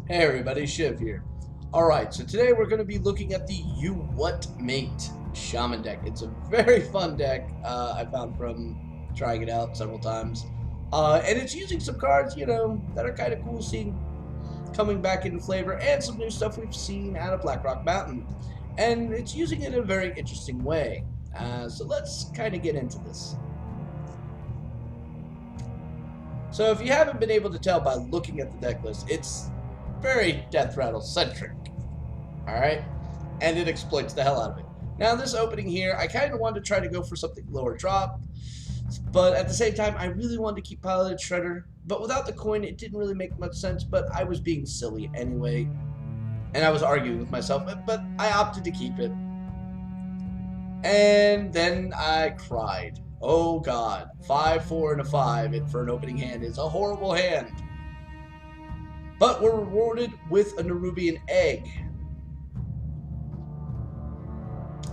Hey everybody, Shiv here. Alright, so today we're going to be looking at the Uwotmate Shaman deck. It's a very fun deck I found from trying it out several times. And it's using some cards, that are kind of cool seeing coming back into flavor and some new stuff we've seen out of Blackrock Mountain. And it's using it in a very interesting way. So let's kind of get into this. So if you haven't been able to tell by looking at the deck list, it's very Death Rattle centric, alright? And it exploits the hell out of it. Now this opening here, I kind of wanted to try to go for something lower drop, but at the same time, I really wanted to keep Piloted Shredder, but without the coin, it didn't really make much sense, but I was being silly anyway, and I was arguing with myself, but I opted to keep it. And then I cried. Oh god, 5, 4, and a 5 for an opening hand is a horrible hand. But we're rewarded with a Nerubian egg.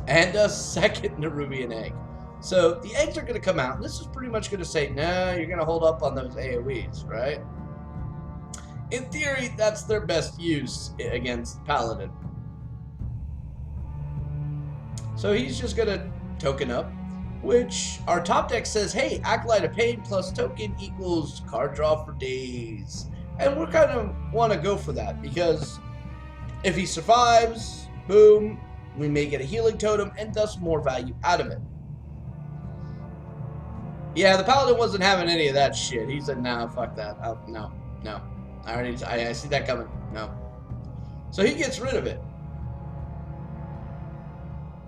And a second Nerubian egg. So the eggs are going to come out. And this is pretty much going to say, nah, you're going to hold up on those AoEs, right? In theory, that's their best use against Paladin. So he's just going to token up, which our top deck says, hey, Acolyte of Pain plus token equals card draw for days. And we're kind of want to go for that, because if he survives, boom, we may get a healing totem and thus more value out of it. Yeah, the Paladin wasn't having any of that shit. He said, nah, fuck that. No. I see that coming. No. So he gets rid of it.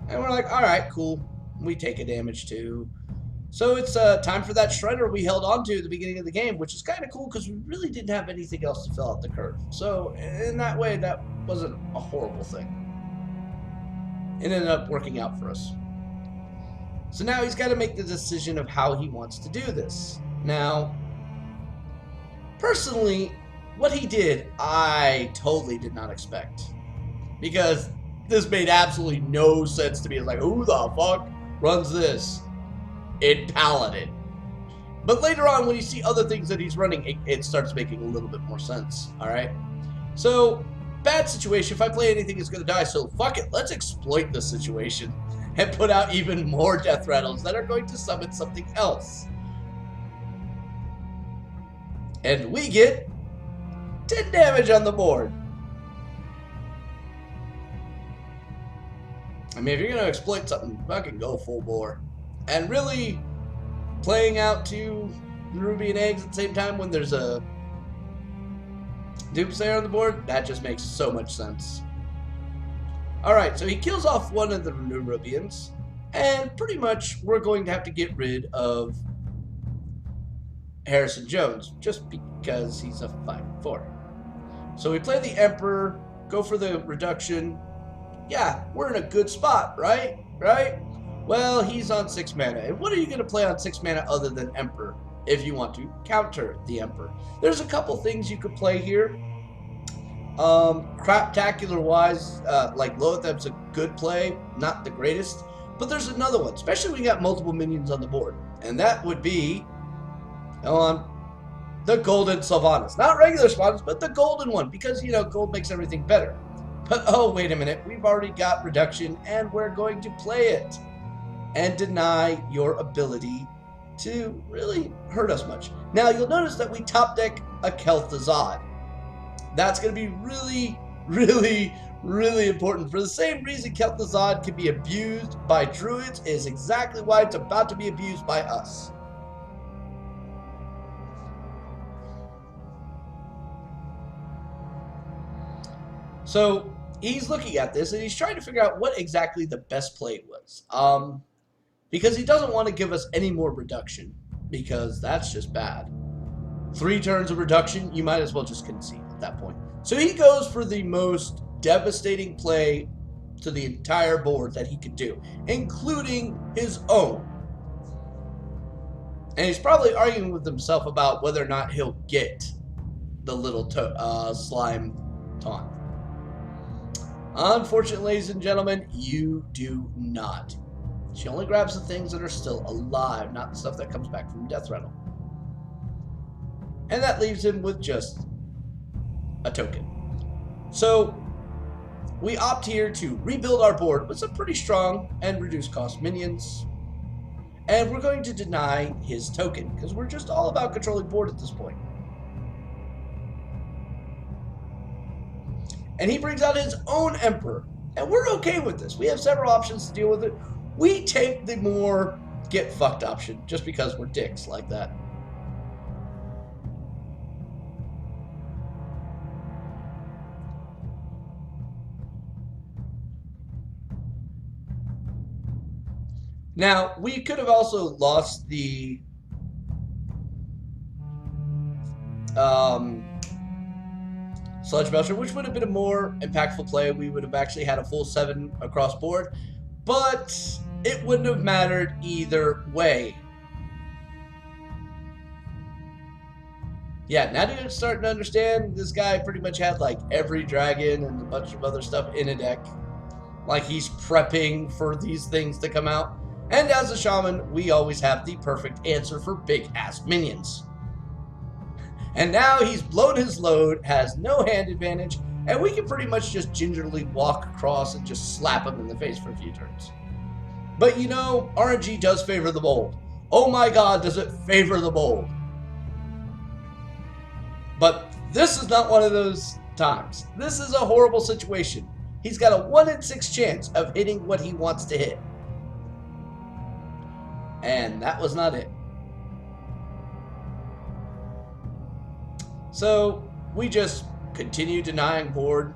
And we're like, alright, cool. We take a damage too. So it's time for that Shredder we held on to at the beginning of the game, which is kind of cool because we really didn't have anything else to fill out the curve. So in that way, that wasn't a horrible thing. It ended up working out for us. So now he's got to make the decision of how he wants to do this. Now, personally, what he did, I totally did not expect. Because this made absolutely no sense to me. It's like, who the fuck runs this in Paladin? But later on, when you see other things that he's running, it starts making a little bit more sense. Alright? So, bad situation. If I play anything, it's going to die. So, fuck it. Let's exploit this situation and put out even more Death Rattles that are going to summon something else. And we get 10 damage on the board. I mean, if you're going to exploit something, fucking go full bore. And really, playing out 2 Nerubian eggs at the same time when there's a Doomsayer on the board, that just makes so much sense. Alright, so he kills off one of the Nerubians, and pretty much we're going to have to get rid of Harrison Jones, just because he's a 5/4. So we play the Emperor, go for the reduction. Yeah, we're in a good spot, right? Well, he's on 6 mana. And what are you going to play on 6 mana other than Emperor if you want to counter the Emperor? There's a couple things you could play here. Craptacular-wise, like Loatheb's a good play, not the greatest. But there's another one, especially when you got multiple minions on the board. And that would be, the Golden Sylvanas. Not regular Sylvanas, but the golden one, because, gold makes everything better. But, oh, wait a minute, we've already got reduction, and we're going to play it and deny your ability to really hurt us much. Now, you'll notice that we top deck a Kel'Thuzad. That's going to be really, really, really important. For the same reason Kel'Thuzad can be abused by druids is exactly why it's about to be abused by us. So he's looking at this and he's trying to figure out what exactly the best play was. Because he doesn't want to give us any more reduction, because that's just bad. 3 turns of reduction, you might as well just concede at that point. So he goes for the most devastating play to the entire board that he could do, including his own. And he's probably arguing with himself about whether or not he'll get the little slime taunt. Unfortunately, ladies and gentlemen, you do not. She only grabs the things that are still alive, not the stuff that comes back from Death Rattle. And that leaves him with just a token. So we opt here to rebuild our board with some pretty strong and reduced cost minions. And we're going to deny his token, because we're just all about controlling board at this point. And he brings out his own Emperor. And we're okay with this. We have several options to deal with it. We take the more get fucked option, just because we're dicks like that. Now, we could have also lost the Sludge Belcher, which would have been a more impactful play. We would have actually had a full 7 across board, but it wouldn't have mattered either way. Yeah, now you're starting to understand this guy pretty much had like every dragon and a bunch of other stuff in a deck. Like he's prepping for these things to come out. And as a shaman, we always have the perfect answer for big ass minions. And now he's blown his load, has no hand advantage, and we can pretty much just gingerly walk across and just slap him in the face for a few turns. But you know, RNG does favor the bold. Oh my god, does it favor the bold. But this is not one of those times. This is a horrible situation. He's got a 1 in 6 chance of hitting what he wants to hit. And that was not it. So we just continue denying board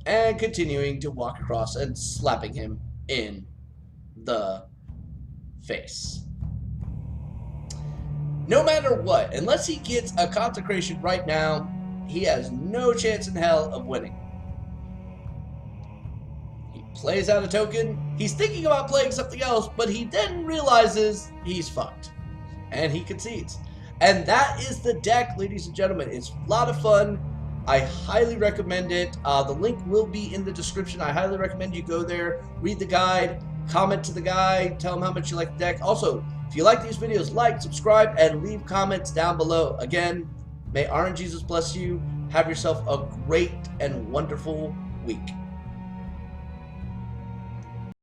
and continuing to walk across and slapping him in the face. No matter what, unless he gets a consecration right now, he has no chance in hell of winning. He plays out a token. He's thinking about playing something else, but he then realizes he's fucked. And he concedes. And that is the deck, ladies and gentlemen. It's a lot of fun. I highly recommend it. The link will be in the description. I highly recommend you go there, read the guide, comment to the guy, tell him how much you like the deck. Also, if you like these videos, like, subscribe, and leave comments down below. Again, may RNGesus bless you. Have yourself a great and wonderful week.